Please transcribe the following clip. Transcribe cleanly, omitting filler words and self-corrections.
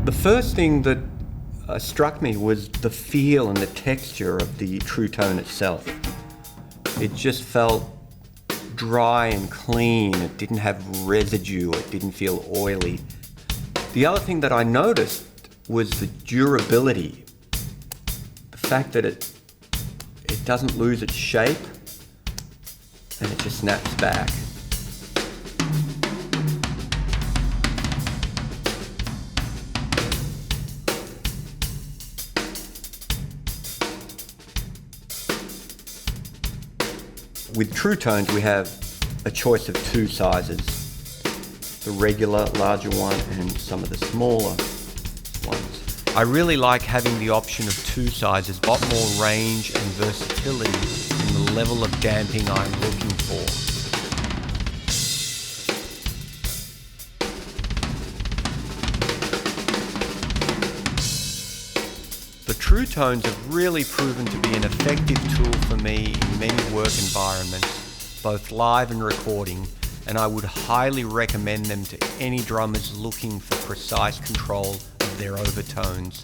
The first thing that struck me was the feel and the texture of the Trutone itself. It just felt dry and clean. It didn't have residue. It didn't feel oily. The other thing that I noticed was the durability. The fact that it doesn't lose its shape and it just snaps back. With Trutones, we have a choice of two sizes, the regular, larger one, and some of the smaller ones. I really like having the option of two sizes, a lot more range and versatility in the level of damping I'm looking for. The Trutones have really proven to be an effective tool for me in many work environments, both live and recording, and I would highly recommend them to any drummers looking for precise control of their overtones.